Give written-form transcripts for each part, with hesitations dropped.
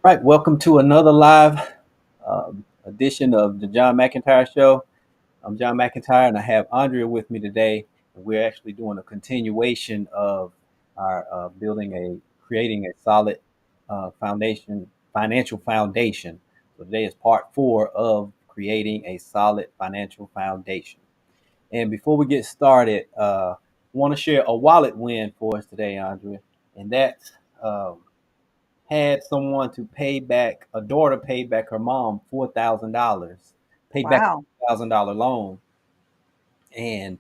Right, welcome to another live edition of the John McEntyre Show. I'm John McEntyre, and I have Andrea with me today. We're actually doing a continuation of our creating a solid financial foundation. So today is part 4 of creating a solid financial foundation. And before we get started, I want to share a wallet win for us today, Andrea, and that's um, had someone to pay back a daughter paid back her mom $4,000, paid back Wow. a $1,000 loan, and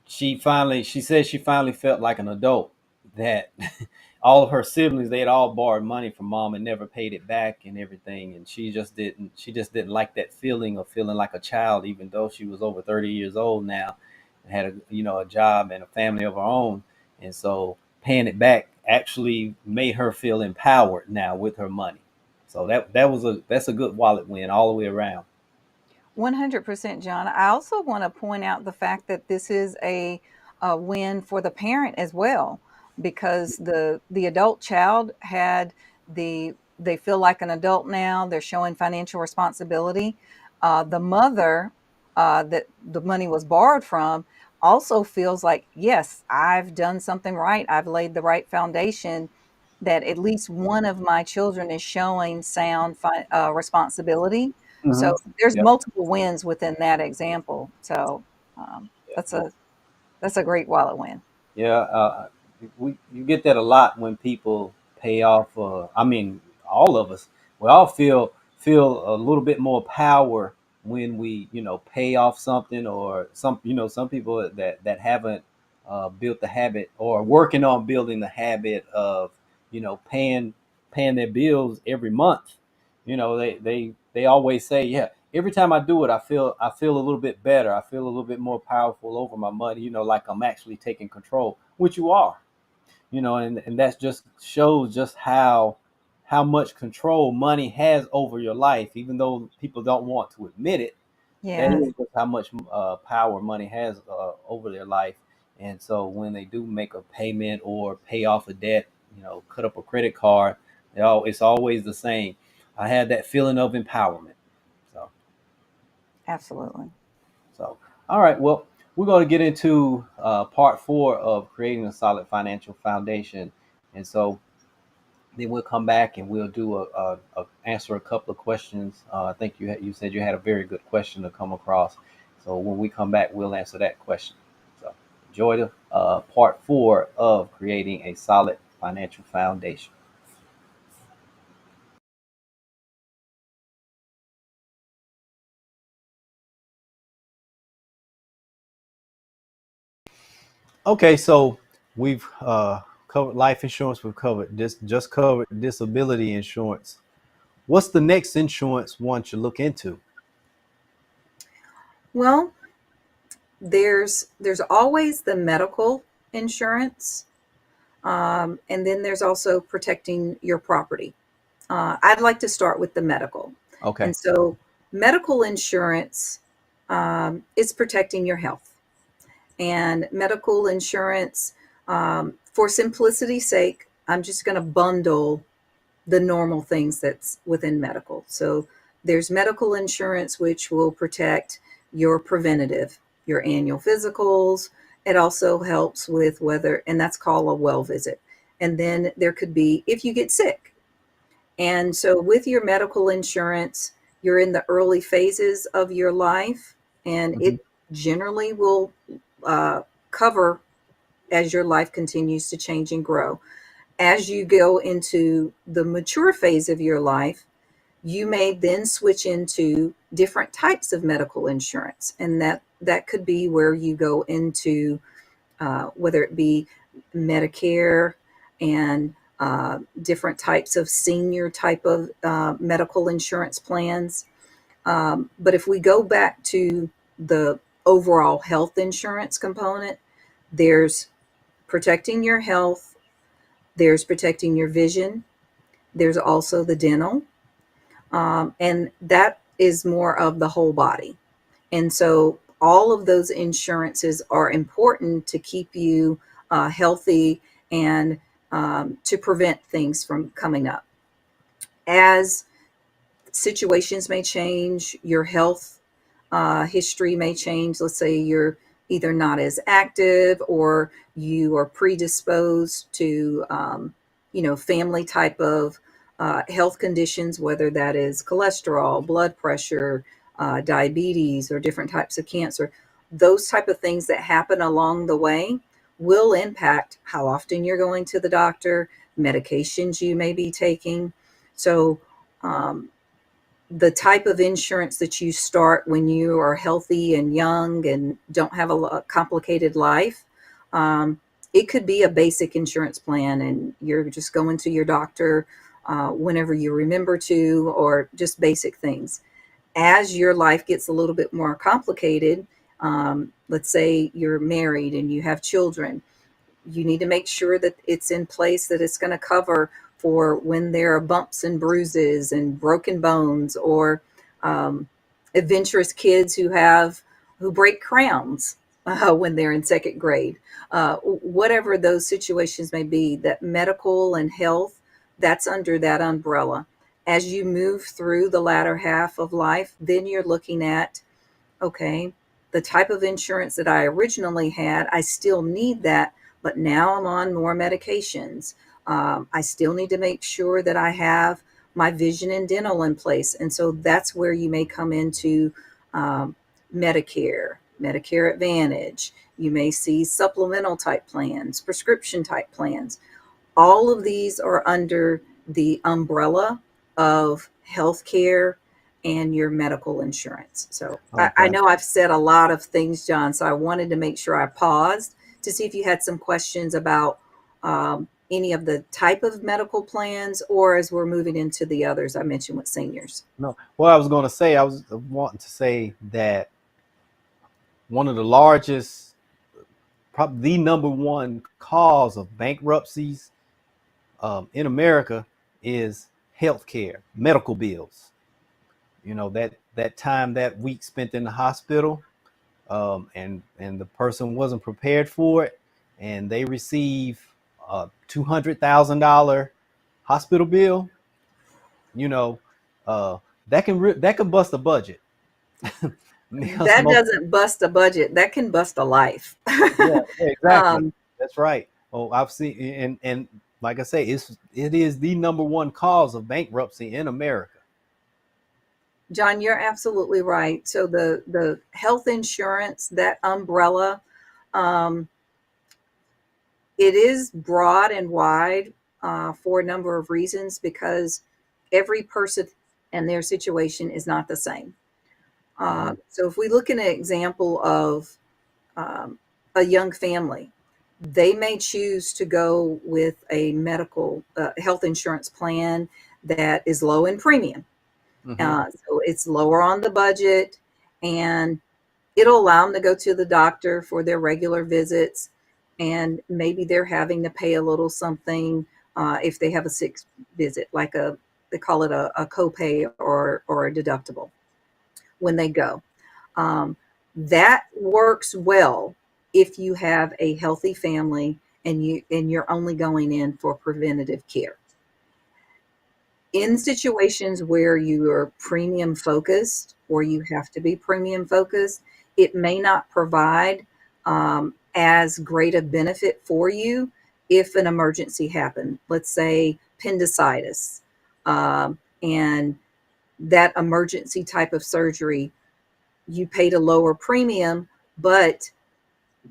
she said she finally felt like an adult that all of her siblings they had all borrowed money from mom and never paid it back and everything, and she just didn't like that feeling of feeling like a child, even though she was over 30 years old now and had a job and a family of her own. And so paying it back actually made her feel empowered now with her money. So that's a good wallet win all the way around. 100%, John. I also want to point out the fact that this is a win for the parent as well, because the adult child they feel like an adult now. They're showing financial responsibility. The mother that the money was borrowed from also feels like, yes, I've done something right. I've laid the right foundation. That at least one of my children is showing sound responsibility. So Hmm. there's Yep. multiple wins within that example. So um, that's Yeah. a great wallet win. Yeah, you get that a lot when people pay off. I mean, all of us, we all feel a little bit more power when we, pay off something, or some people that haven't built the habit or working on building the habit of, paying their bills every month. They always say, yeah, every time I do it, I feel a little bit better. I feel a little bit more powerful over my money, like I'm actually taking control, which you are, and that just shows just how much control money has over your life, even though people don't want to admit it. That Yes. is just how much power money has over their life. And so when they do make a payment or pay off a debt, cut up a credit card, it's always the same. I had that feeling of empowerment. So, Absolutely. so all right. Well, we're going to get into part 4 of creating a solid financial foundation. And so then we'll come back and we'll do answer a couple of questions. I think you said you had a very good question to come across. So when we come back, we'll answer that question. So enjoy the part 4 of creating a solid financial foundation. Okay, so we've covered life insurance. We've covered just covered disability insurance. What's the next insurance one should look into? Well, there's always the medical insurance, and then there's also protecting your property. I'd like to start with the medical, Okay. and so medical insurance is protecting your health. And medical insurance, for simplicity's sake, I'm just going to bundle the normal things that's within medical. So there's medical insurance, which will protect your preventative, your annual physicals. It also helps with whether, and that's called a well visit. And then there could be if you get sick. And so with your medical insurance, you're in the early phases of your life, and Hmm. it generally will uh, cover as your life continues to change and grow. As you go into the mature phase of your life, you may then switch into different types of medical insurance, and that could be where you go into whether it be Medicare and different types of senior type of medical insurance plans. But if we go back to the overall health insurance component, there's protecting your health, there's protecting your vision, there's also the dental, and that is more of the whole body. And so all of those insurances are important to keep you healthy and to prevent things from coming up. As situations may change, your health history may change. Let's say you're either not as active or you are predisposed to, family type of health conditions, whether that is cholesterol, blood pressure, diabetes, or different types of cancer. Those type of things that happen along the way will impact how often you're going to the doctor, medications you may be taking. So, um, the type of insurance that you start when you are healthy and young and don't have a complicated life, um, it could be a basic insurance plan, and you're just going to your doctor whenever you remember to, or just basic things. As your life gets a little bit more complicated, let's say you're married and you have children, you need to make sure that it's in place, that it's going to cover for when there are bumps and bruises and broken bones, or um, adventurous kids who break crowns when they're in second grade. Whatever those situations may be, that medical and health, that's under that umbrella. As you move through the latter half of life, then you're looking at, okay, the type of insurance that I originally had, I still need that, but now I'm on more medications. I still need to make sure that I have my vision and dental in place. And so that's where you may come into um, Medicare, Medicare Advantage. You may see supplemental type plans, prescription type plans. All of these are under the umbrella of healthcare and your medical insurance. So I Okay. know I've said a lot of things, John, so I wanted to make sure I paused to see if you had some questions about any of the type of medical plans, or as we're moving into the others I mentioned with seniors. No, what I was going to say, I was wanting to say that one of the largest, probably the number one cause of bankruptcies in America is healthcare, medical bills. You know, that time, that week spent in the hospital, and the person wasn't prepared for it, and they receive a $200,000 hospital bill. You know, uh, that can bust a budget because That most. doesn't bust a budget, that can bust a life. Yeah, yeah, exactly. um, That's right. Oh, I've seen, and like I say, it is the number one cause of bankruptcy in America. John, you're absolutely right. So the health insurance, that umbrella, um, it is broad and wide for a number of reasons, because every person and their situation is not the same. Hmm. So if we look at an example of um, a young family, they may choose to go with a medical health insurance plan that is low in premium. Hmm. So it's lower on the budget, and it'll allow them to go to the doctor for their regular visits. And maybe they're having to pay a little something if they have a sick visit, like they call it a copay or a deductible when they go. Um, that works well if you have a healthy family and you're only going in for preventative care. In situations where you are premium focused, or you have to be premium focused, it may not provide as great a benefit for you if an emergency happened. Let's say appendicitis, and that emergency type of surgery, you paid a lower premium, but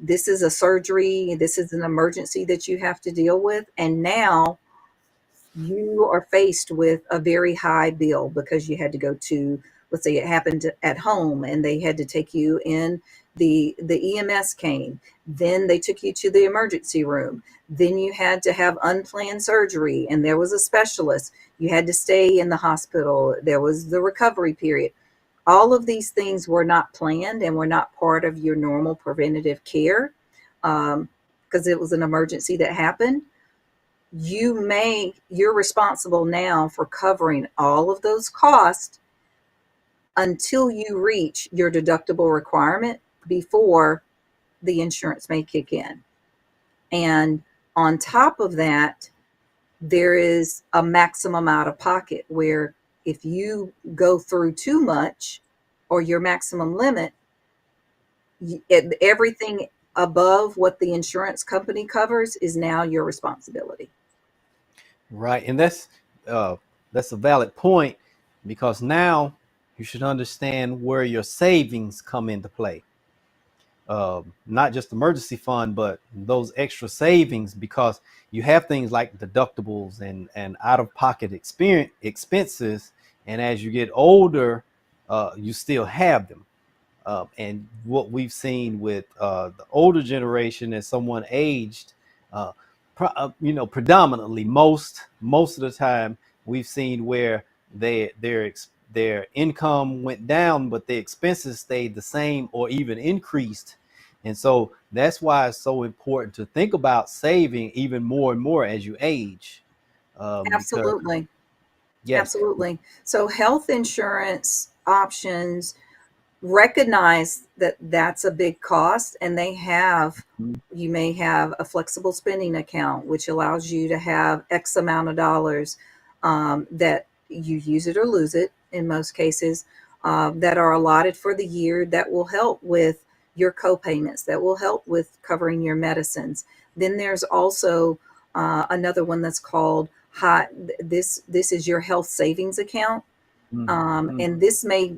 this is a surgery, this is an emergency that you have to deal with. And now you are faced with a very high bill because you had to go to, let's say it happened at home and they had to take you in, the EMS came, then they took you to the emergency room, then you had to have unplanned surgery and there was a specialist, you had to stay in the hospital, there was the recovery period. All of these things were not planned and were not part of your normal preventative care, because it was an emergency that happened. You're responsible now for covering all of those costs until you reach your deductible requirement before the insurance may kick in. And on top of that, there is a maximum out of pocket where if you go through too much or your maximum limit, everything above what the insurance company covers is now your responsibility. Right, and uh, that's a valid point because now you should understand where your savings come into play. Not just emergency fund, but those extra savings because you have things like deductibles and out of pocket experience expenses, and as you get older, you still have them. And what we've seen with the older generation as someone aged, uh, predominantly most of the time we've seen where their income went down, but the expenses stayed the same or even increased. And so that's why it's so important to think about saving even more and more as you age, because Absolutely. yes. Absolutely. So health insurance options recognize that that's a big cost, and you may have a flexible spending account which allows you to have x amount of dollars, that you use it or lose it in most cases, that are allotted for the year, that will help with your co-payments, that will help with covering your medicines. Then there's also another one that's called high this is your health savings account, Mhm. and this may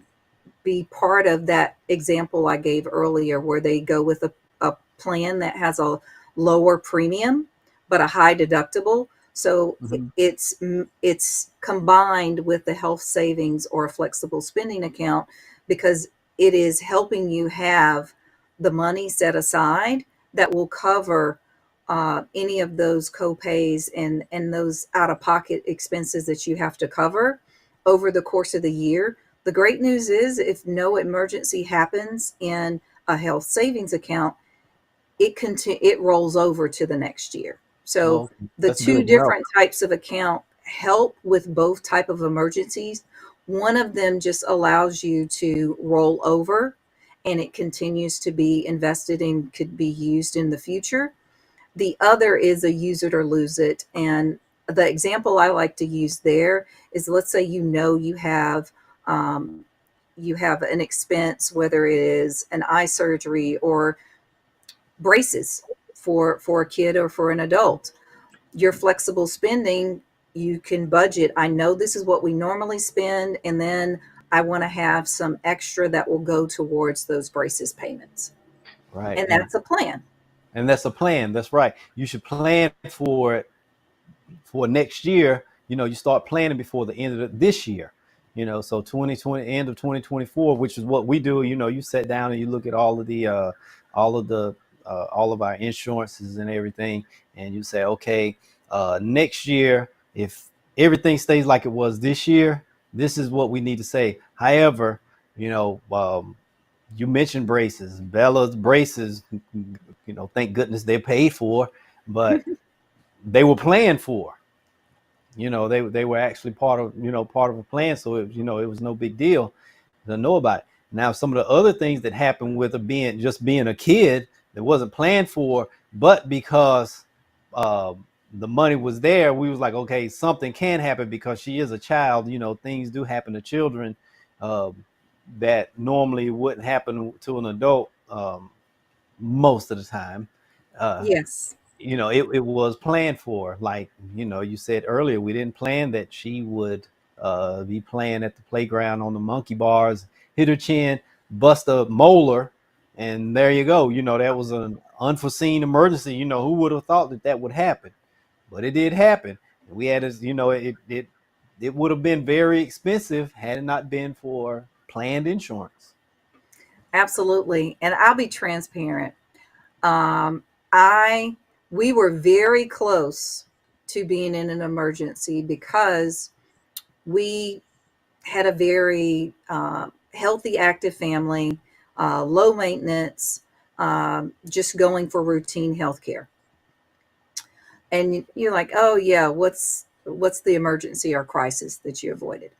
be part of that example I gave earlier, where they go with a plan that has a lower premium but a high deductible. So Mhm. it's combined with the health savings or a flexible spending account, because it is helping you have the money set aside that will cover any of those copays and those out of pocket expenses that you have to cover over the course of the year. The great news is, if no emergency happens in a health savings account, it rolls over to the next year. So Oh, the that's two good to know. different types of account help with both type of emergencies. One of them just allows you to roll over, and it continues to be invested and could be used in the future. The other is a use it or lose it. And the example I like to use there is, let's say um, you have an expense, whether it is an eye surgery or braces for a kid or for an adult. Your flexible spending, you can budget. I know this is what we normally spend, and then I want to have some extra that will go towards those braces payments. Right, And that's a plan. and that's a plan. That's right. You should plan for it for next year. You start planning before the end of this year. So 2020, end of 2024, which is what we do. You sit down and you look at all of the all of our insurances and everything, and you say, okay, next year, if everything stays like it was this year, this is what we need to say. However, you know, um, you mentioned braces, Bella's braces. Thank goodness they're paid for, but they were planned for. They were actually part of a plan, so it was no big deal to know about it. Now, some of the other things that happened with her being a kid that wasn't planned for, but because uh, the money was there, we was like, okay, something can happen because she is a child. Things do happen to children uh, that normally wouldn't happen to an adult most of the time. Uh, Yes. it was planned for. Like, you said earlier, we didn't plan that she would be playing at the playground on the monkey bars, hit her chin, bust a molar, and there you go. That was an unforeseen emergency. Who would have thought that that would happen? But it did happen. We had, it would have been very expensive had it not been for planned insurance. Absolutely. And I'll be transparent. Um, I We were very close to being in an emergency because we had a very healthy, active family, low maintenance, just going for routine health care. And you're like, oh yeah, what's the emergency or crisis that you avoided?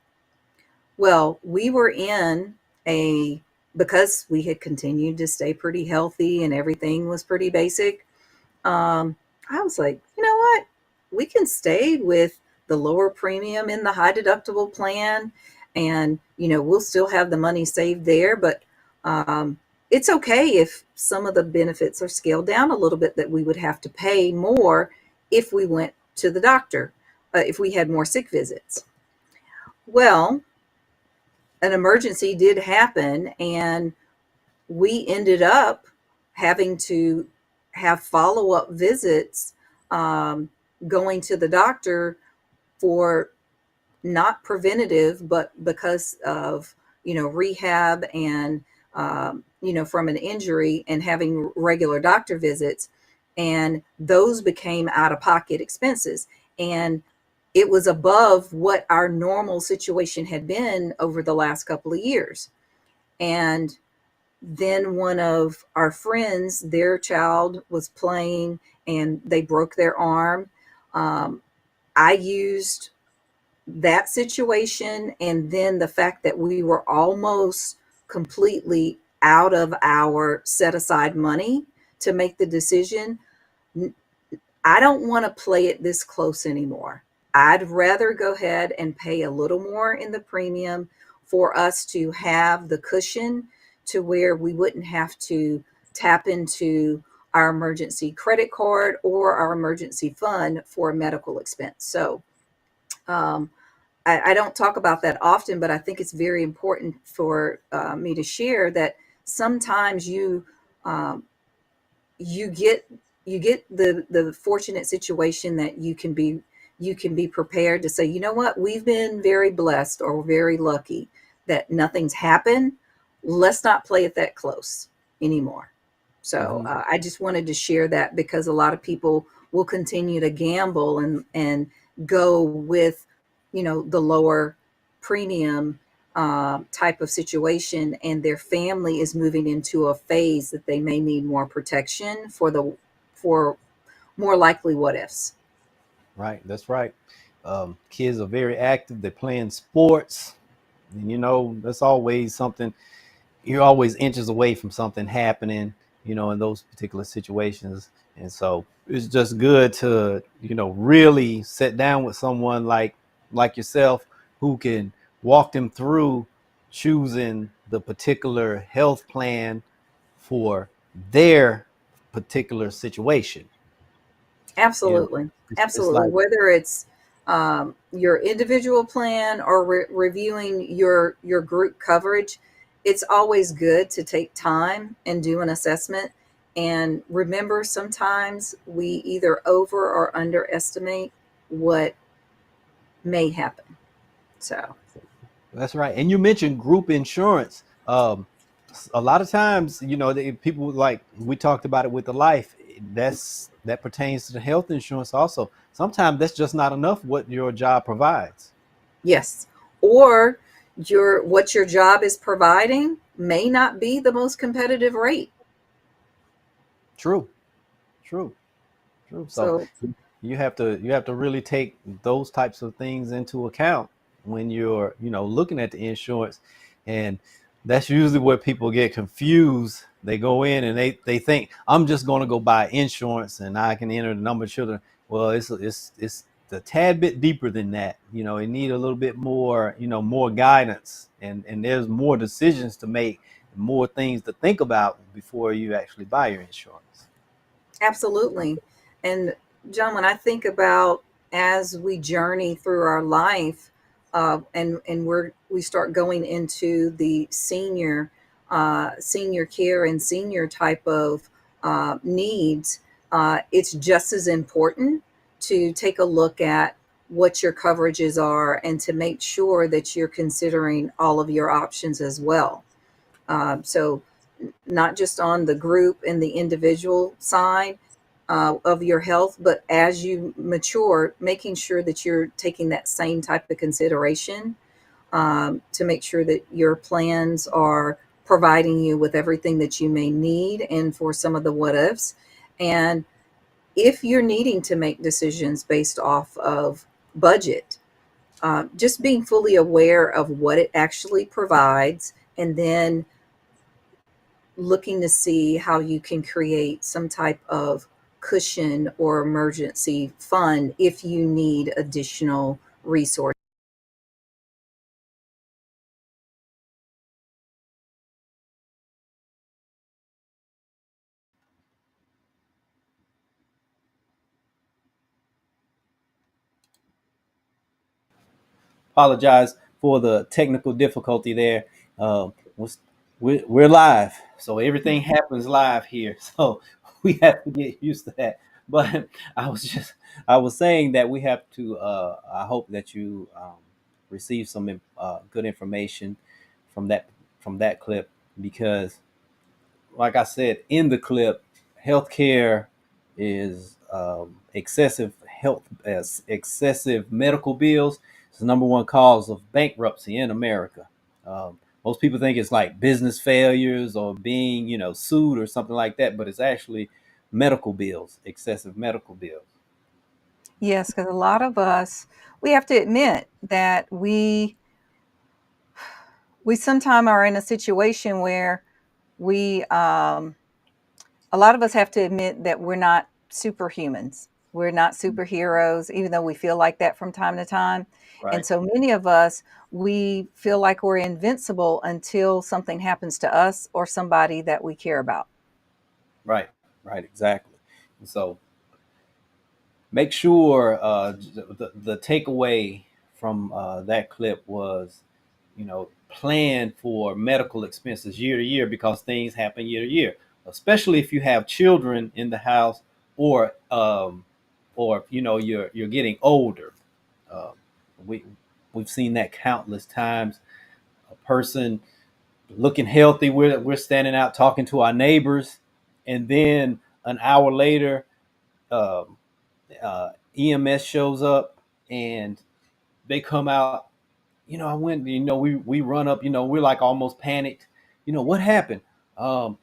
Well, we were in a because we had continued to stay pretty healthy and everything was pretty basic. I was like, you know what? we can stay with the lower premium in the high deductible plan, and we'll still have the money saved there. But it's okay if some of the benefits are scaled down a little bit, that we would have to pay more if we went to the doctor, if we had more sick visits. Well, an emergency did happen, and we ended up having to have follow-up visits, um, going to the doctor for not preventative, but because of rehab, and from an injury, and having regular doctor visits, and those became out-of-pocket expenses, and it was above what our normal situation had been over the last couple of years. And then one of our friends, their child was playing and they broke their arm. um, I used that situation, and then the fact that we were almost completely out of our set aside money to make the decision. I don't want to play it this close anymore. I'd rather go ahead and pay a little more in the premium for us to have the cushion to where we wouldn't have to tap into our emergency credit card or our emergency fund for a medical expense. So um, I don't talk about that often, but I think it's very important for me to share that sometimes um, you get the fortunate situation that you can be prepared to say, you know what, we've been very blessed or very lucky that nothing's happened. Let's not play it that close anymore. So Hmm. I just wanted to share that, because a lot of people will continue to gamble and go with the lower premium type of situation, and their family is moving into a phase that they may need more protection for more likely what ifs. Right, that's right. Kids are very active. They're playing sports, and that's always something. You're always inches away from something happening, in those particular situations. And so it's just good to, really sit down with someone like yourself, who can walk them through choosing the particular health plan for their particular situation. You know, Absolutely. it's Absolutely. like, Whether it's your individual plan or reviewing your group coverage, it's always good to take time and do an assessment. And remember, sometimes we either over or underestimate what may happen. So, that's right. And you mentioned group insurance. A lot of times, people, like we talked about it with the life, that pertains to the health insurance also. Sometimes that's just not enough what your job provides. yes. Or what your job is providing may not be the most competitive rate. True, true, true. So So, you have to really take those types of things into account when you're, looking at the insurance. And that's usually where people get confused. They go in and they think, I'm just going to go buy insurance and I can enter the number of children. Well, it's a tad bit deeper than that. It need a little bit more, more guidance, and there's more decisions to make, more things to think about before you actually buy your insurance. absolutely. And John, when I think about, as we journey through our life, and we start going into the senior care and senior type of needs, it's just as important to take a look at what your coverages are, and to make sure that you're considering all of your options as well. So not just on the group and the individual side of your health, but as you mature, making sure that you're taking that same type of consideration, to make sure that your plans are providing you with everything that you may need, and for some of the what ifs. And if you're needing to make decisions based off of budget, just being fully aware of what it actually provides, and then looking to see how you can create some type of cushion or emergency fund if you need additional resources. Apologize for the technical difficulty there. Was- we're live, so everything happens live here. So we have to get used to that. But I was just, I was saying that we have to. I hope that you receive some good information from that clip, because like I said in the clip, healthcare is excessive medical bills. It's the number one cause of bankruptcy in America. Most people think it's like business failures or being, sued or something like that, but it's actually medical bills, excessive medical bills. Yes, because a lot of us, we have to admit that we sometimes are in a situation where we a lot of us have to admit that we're not superhumans. We're not superheroes, even though we feel like that from time to time. And Right, so many of us, we feel like we're invincible until something happens to us or somebody that we care about. right, right, exactly. And so make sure the takeaway from that clip was, plan for medical expenses year to year, because things happen year to year, especially if you have children in the house, or you're getting older. Uh, we we've seen that countless times. A person looking healthy, we're standing out talking to our neighbors, and then an hour later, um, EMS shows up and they come out. I went. We run up. We're like almost panicked. What happened? Um,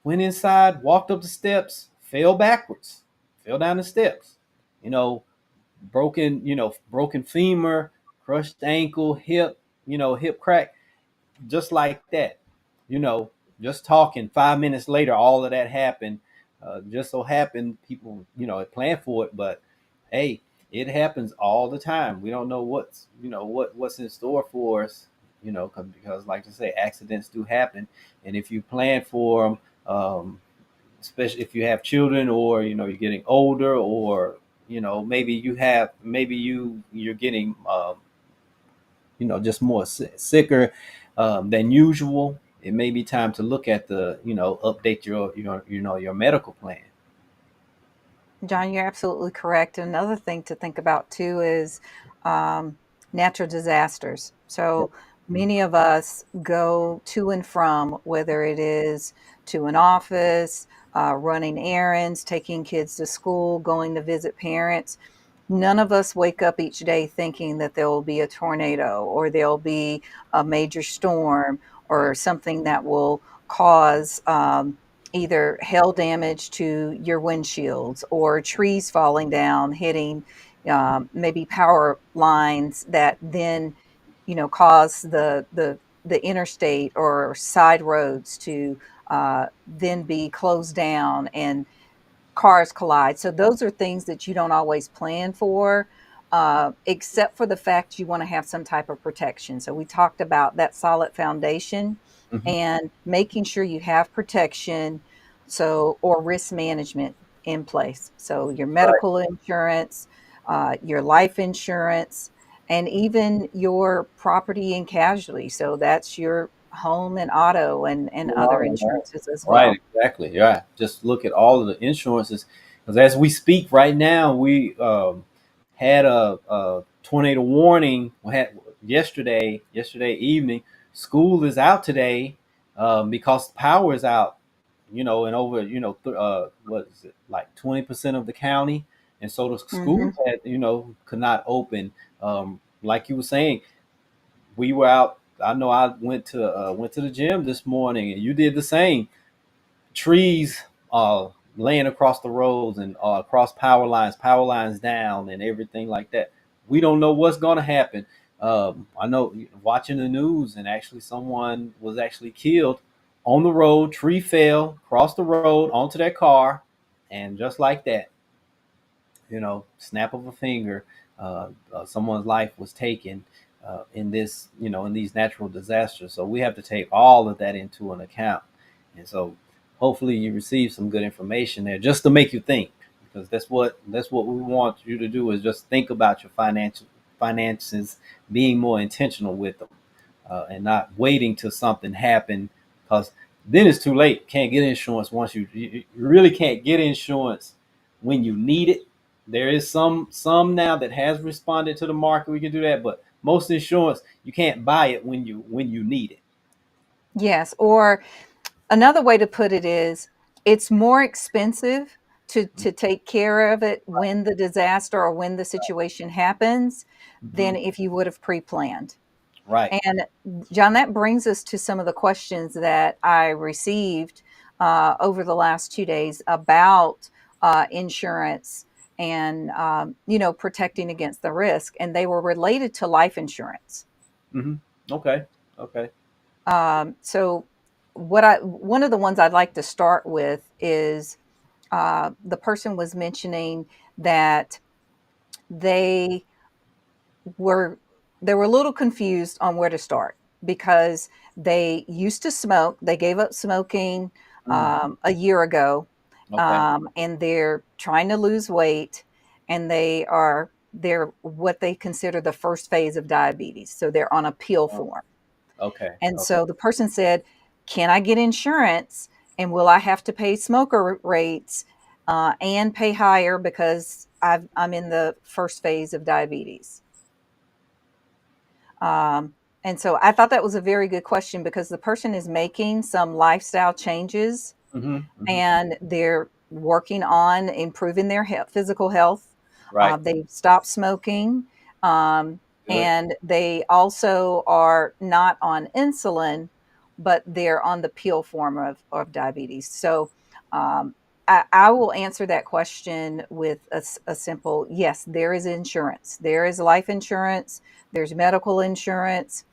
Went inside, walked up the steps, fell backwards, fell down the steps. You know, broken femur, crushed ankle, hip crack, just like that. You know, just talking 5 minutes later, all of that happened. Just so happened people, had planned for it, but hey, it happens all the time. We don't know what's in store for us, because like I say, accidents do happen, and if you plan for them, especially if you have children, or you're getting older, or maybe you're getting just more sicker than usual. It may be time to look at the update your medical plan. John, you're absolutely correct. Another thing to think about too is um, natural disasters. Yep. So many of us go to and from, whether it is to an office, running errands, taking kids to school, going to visit parents. None of us wake up each day thinking that there will be a tornado or there'll be a major storm or something that will cause either hail damage to your windshields or trees falling down, hitting maybe power lines that then cause the interstate or side roads to then be closed down and cars collide. So those are things that you don't always plan for, except for the fact you want to have some type of protection. So we talked about that solid foundation Hmm. and making sure you have protection, so or risk management in place. So your Right. medical insurance, your life insurance, and even your property and casualty. So that's your home and auto and other Right. insurances as Right, well. exactly. Yeah, just look at all of the insurances, because as we speak right now, we had a tornado warning. We had yesterday evening. School is out today because power is out. And over what is it, like 20% of the county, and so the schools Hmm. had could not open. Like you were saying, we were out. I know I went to the gym this morning, and you did the same. Trees laying across the roads, and across power lines down, and everything like that. We don't know what's going to happen. I know, watching the news, and actually someone was actually killed on the road. Tree fell across the road onto their car, And just like that, snap of a finger, someone's life was taken in this, in these natural disasters. So we have to take all of that into an account. And so hopefully you receive some good information there just to make you think, because that's what we want you to do, is just think about your financial finances, being more intentional with them, and not waiting till something happened, because then it's too late. Can't get insurance once you really can't get insurance when you need it. There is some now that has responded to the market. We can do that, but most insurance you can't buy it when you need it. Yes. Or another way to put it is it's more expensive to take care of it when the disaster or when the situation happens Hmm. than if you would have pre-planned. Right. And John, that brings us to some of the questions that I received over the last 2 days about insurance and protecting against the risk, and they were related to life insurance. Hmm. Okay. Okay. So, one of the ones I'd like to start with is the person was mentioning that they were they were a little confused on where to start because they used to smoke. They gave up smoking Mm. a year ago, Okay. and they're trying to lose weight, and they're what they consider the first phase of diabetes. So they're on a pill Oh, form. okay. And Okay. so the person said, "Can I get insurance? And will I have to pay smoker rates and pay higher because I'm in the first phase of diabetes?" Um, and so I thought that was a very good question because the person is making some lifestyle changes Hmm. Hmm. and they're working on improving their physical health. Right. They've stopped smoking, um, Good. and they also are not on insulin, but they're on the pill form of diabetes. So I will answer that question with a simple yes. There is insurance. There is life insurance. There's medical insurance.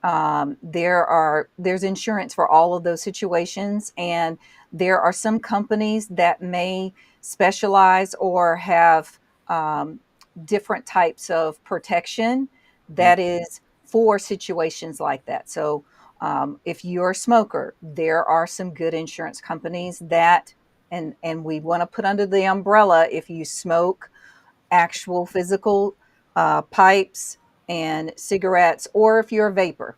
There's insurance for all of those situations, and there are some companies that may specialize or have um, different types of protection Mhm. that is for situations like that. So, if you're a smoker, there are some good insurance companies that, and we want to put under the umbrella if you smoke actual physical pipes and cigarettes, or if you're a vapor,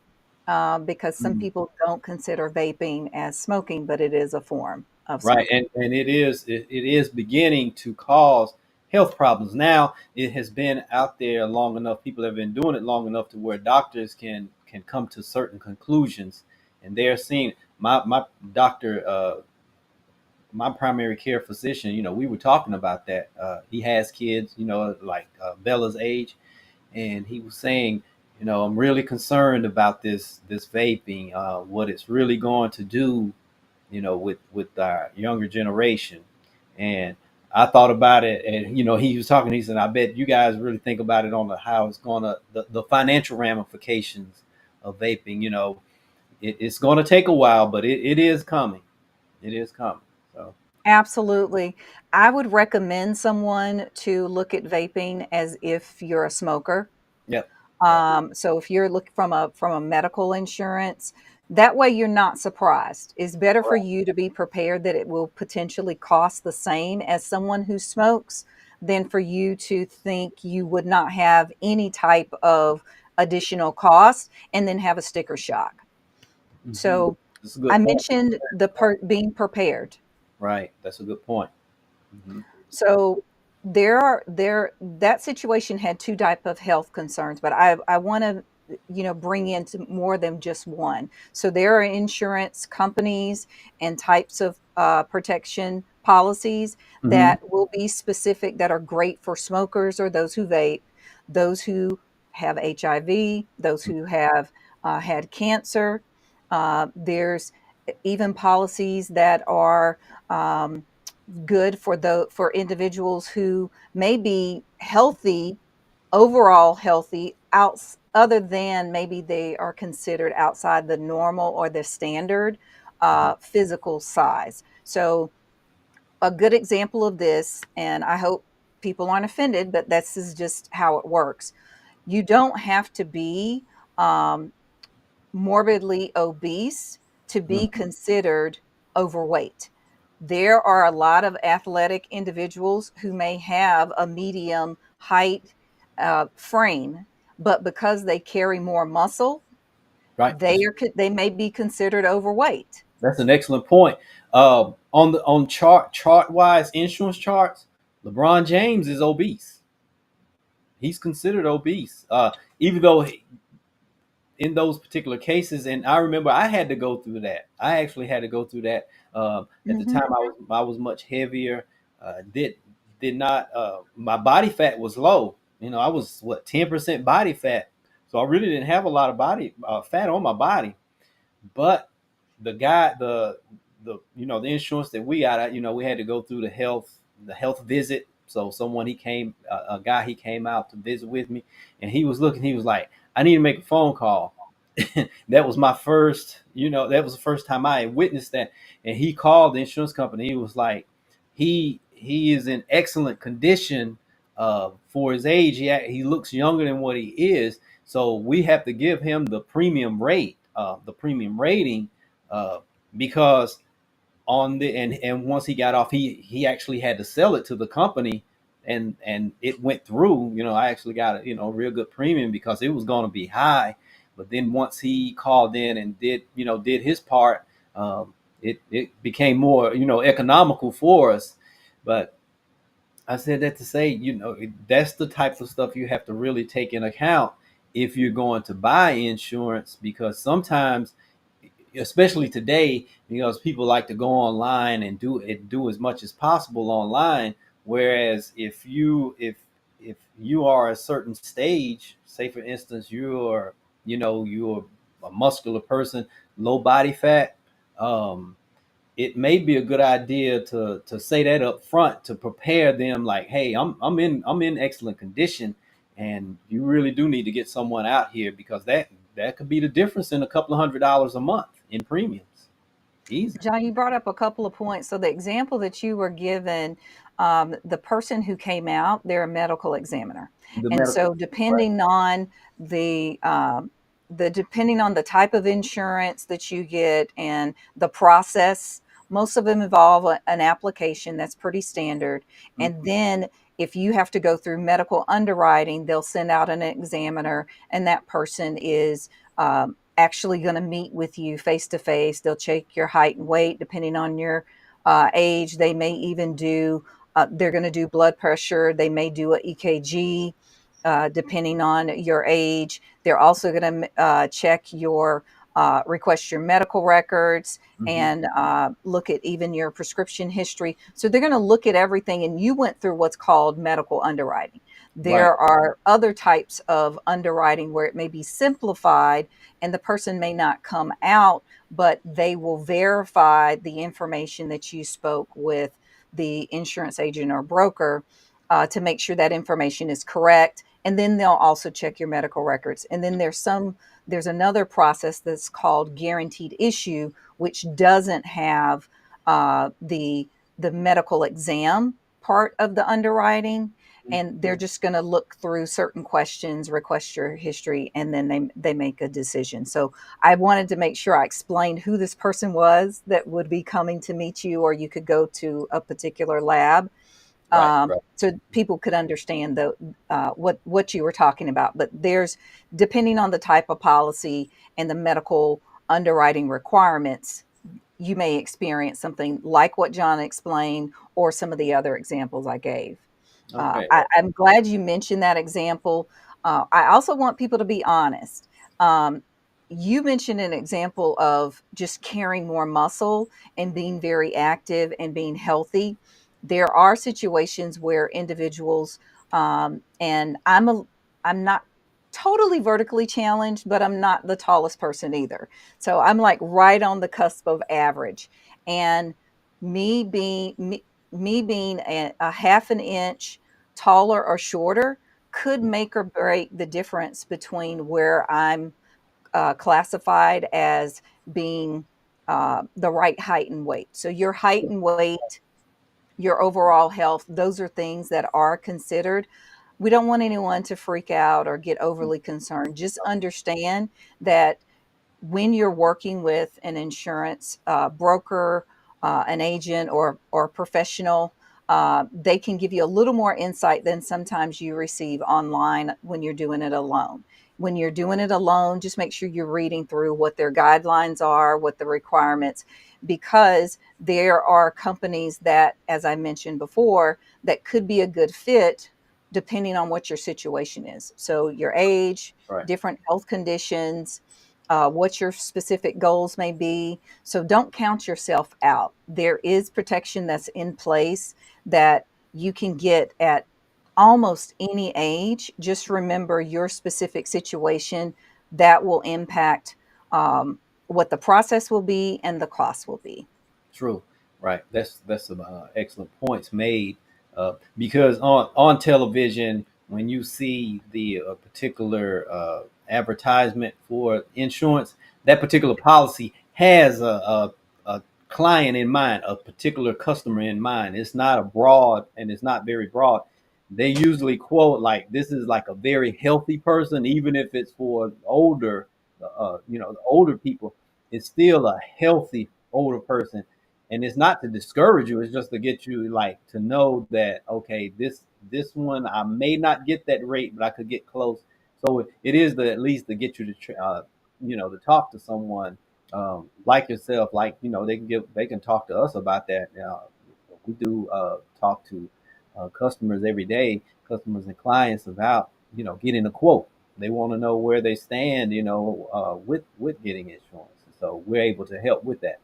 because some Mhm. people don't consider vaping as smoking, but it is a form of Right, smoking. and it is beginning to cause health problems. Now it has been out there long enough. People have been doing it long enough to where doctors can come to certain conclusions, and they're seeing my doctor, my primary care physician. We were talking about that. He has kids, like Bella's age, and he was saying, I'm really concerned about this vaping, what it's really going to do, with our younger generation. And I thought about it, and he was talking. He said, "I bet you guys really think about it on how it's gonna the financial ramifications of vaping. It's going to take a while, but it is coming. It is coming." So, Absolutely. I would recommend someone to look at vaping as if you're a smoker. yep, yep. So if you're looking from a medical insurance, that way you're not surprised. It's better for Right. you to be prepared that it will potentially cost the same as someone who smokes than for you to think you would not have any type of additional cost and then have a sticker shock. Hmm. So That's a I good point. mentioned being prepared. Right. That's a good point. Hmm. So that situation had two type of health concerns, but I want to bring into more than just one. So there are insurance companies and types of protection policies Hmm. that will be specific that are great for smokers or those who vape, those who have HIV, those who have had cancer. There's even policies that are good for individuals who may be healthy, overall healthy, other than maybe they are considered outside the normal or the standard physical size. So a good example of this, and I hope people aren't offended, but this is just how it works. You don't have to be um, morbidly obese to be Mhm. considered overweight. There are a lot of athletic individuals who may have a medium height frame, but because they carry more muscle, Right. they may be considered overweight. That's an excellent point. On chart wise insurance charts, LeBron James is obese. He's considered obese, even though in those particular cases. And I remember I had to go through that. I actually had to go through that. At the Hmm. time, I was much heavier. Did not my body fat was low. I was what 10% body fat, so I really didn't have a lot of body fat on my body. But the guy, the insurance that we got, we had to go through the health visit. So someone he came, a guy he came out to visit with me, and he was looking. He was like, "I need to make a phone call." That was my first, that was the first time I had witnessed that. And he called the insurance company. He was like, he is in excellent condition for his age. He looks younger than what he is. So we have to give him the premium rate, the premium rating, uh, because on the and once he got off, he actually had to sell it to the company, and it went through. I actually got a real good premium because it was going to be high. But then once he called in and did his part, it became more economical for us. But I said that to say, that's the type of stuff you have to really take in account if you're going to buy insurance, because sometimes, especially today, because people like to go online and do as much as possible online. Whereas if you are a certain stage, say for instance, you're a muscular person, low body fat, um, it may be a good idea to say that up front to prepare them, like, hey, I'm in excellent condition, and you really do need to get someone out here, because that could be the difference in a couple of $100 a month in premiums. Easy. John, you brought up a couple of points. So the example that you were given, the person who came out, they're a medical examiner, The and medical, so right? depending on the type of insurance that you get and the process, most of them involve an application that's pretty standard, and Mhm. then if you have to go through medical underwriting, they'll send out an examiner, and that person is actually going to meet with you face to face. They'll check your height and weight depending on your age. They may even they're going to do blood pressure. They may do a EKG depending on your age. They're also going to request your medical records Mhm. and look at even your prescription history. So they're going to look at everything. And you went through what's called medical underwriting. Right. There are other types of underwriting where it may be simplified and the person may not come out, but they will verify the information that you spoke with the insurance agent or broker to make sure that information is correct. And then they'll also check your medical records. And then there's another process that's called guaranteed issue, which doesn't have the medical exam part of the underwriting, and they're just going to look through certain questions, request your history, and then they make a decision. So I wanted to make sure I explained who this person was that would be coming to meet you, or you could go to a particular lab, Right. Right. so people could understand what you were talking about. But there's, depending on the type of policy and the medical underwriting requirements, you may experience something like what John explained, or some of the other examples I gave. Okay. I'm glad you mentioned that example. I also want people to be honest. Um, you mentioned an example of just carrying more muscle and being very active and being healthy. There are situations where individuals, and I'm not totally vertically challenged, but I'm not the tallest person either. So I'm like right on the cusp of average. And me being me, me being a half an inch taller or shorter could make or break the difference between where I'm classified as being the right height and weight. So your overall health. Those are things that are considered. We don't want anyone to freak out or get overly concerned. Just understand that when you're working with an insurance broker, an agent, or professional, they can give you a little more insight than sometimes you receive online when you're doing it alone. When you're doing it alone, just make sure you're reading through what their guidelines are, what the requirements, because there are companies that, as I mentioned before, that could be a good fit depending on what your situation is. So your age, Right. different health conditions, what your specific goals may be. So don't count yourself out. There is protection that's in place that you can get at almost any age. Just remember your specific situation that will impact what the process will be and the cost will be. True, right. That's some excellent points made. Because on television, when you see the particular advertisement for insurance, that particular policy has a client in mind, a particular customer in mind. It's not a broad, and it's not very broad. They usually quote like this is like a very healthy person, even if it's for older, the older people. It's still a healthy older person, and it's not to discourage you, it's just to get you like to know that okay, this one I may not get that rate, but I could get close. So it is the at least to get you to to talk to someone like yourself, like they can talk to us about that. We do talk to customers every day, customers and clients, about getting a quote. They want to know where they stand, with getting insurance, so we're able to help with that.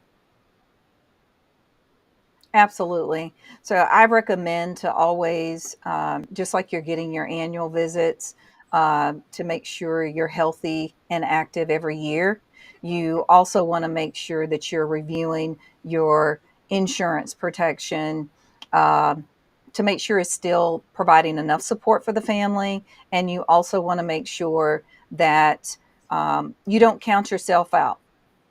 Absolutely. So I recommend to always, just like you're getting your annual visits, to make sure you're healthy and active every year. You also want to make sure that you're reviewing your insurance protection, to make sure it's still providing enough support for the family. And you also want to make sure that you don't count yourself out.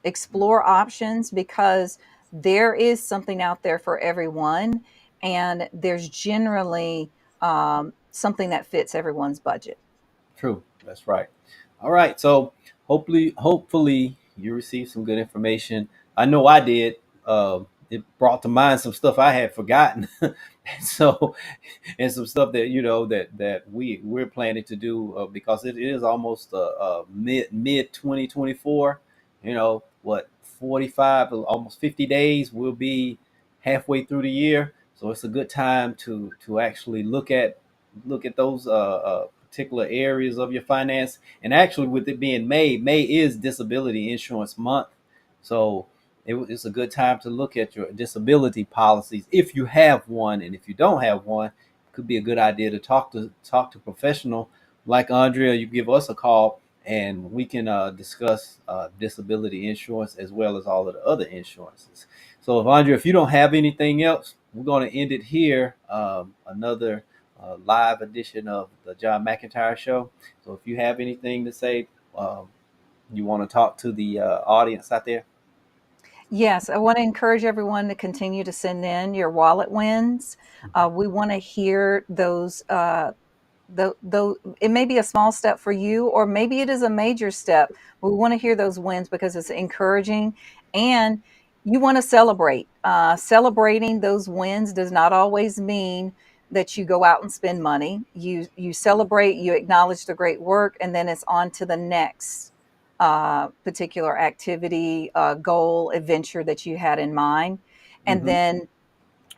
Explore options, because there is something out there for everyone, and there's generally something that fits everyone's budget. True. That's right. All right. So hopefully you received some good information. I know I did. It brought to mind some stuff I had forgotten. So, and some stuff that that we're planning to do, because it is almost mid 2024. What, 45, almost 50 days. We'll be halfway through the year, so it's a good time to actually look at those particular areas of your finance. And actually, with it being May is Disability Insurance Month, so it's a good time to look at your disability policies if you have one, and if you don't have one, it could be a good idea to talk to a professional like Andrea. You give us a call, and we can discuss disability insurance as well as all of the other insurances. So, if Andrea, if you don't have anything else, we're going to end it here. Another live edition of the John McEntyre Show. So if you have anything to say, you want to talk to the audience out there. Yes, I want to encourage everyone to continue to send in your wallet wins. We want to hear those. Though it may be a small step for you, or maybe it is a major step, we want to hear those wins because it's encouraging, and you want to celebrate. Celebrating those wins does not always mean that you go out and spend money. You celebrate, you acknowledge the great work, and then it's on to the next particular activity, goal, adventure that you had in mind. And Hmm. then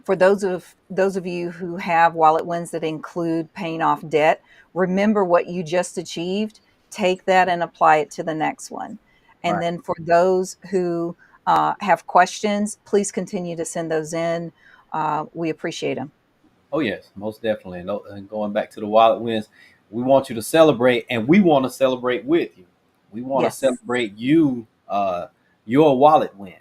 for those of you who have wallet wins that include paying off debt, remember what you just achieved. Take that and apply it to the next one. And Right. then for those who have questions, please continue to send those in. We appreciate them. Oh yes, most definitely. And going back to the wallet wins, we want you to celebrate, and we want to celebrate with you. We want to Yes. celebrate your wallet win.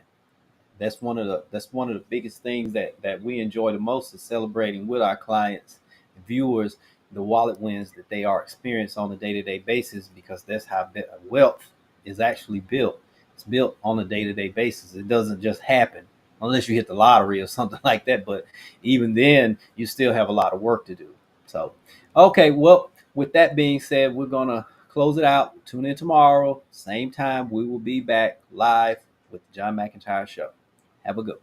That's one of the biggest things that we enjoy the most, is celebrating with our clients and viewers the wallet wins that they are experiencing on a day-to-day basis, because that's how wealth is actually built. It's built on a day-to-day basis. It doesn't just happen. unless you hit the lottery or something like that. But even then, you still have a lot of work to do. So, okay, well, with that being said, we're gonna close it out. Tune in tomorrow, same time. We will be back live with the John McEntyre Show. Have a good one.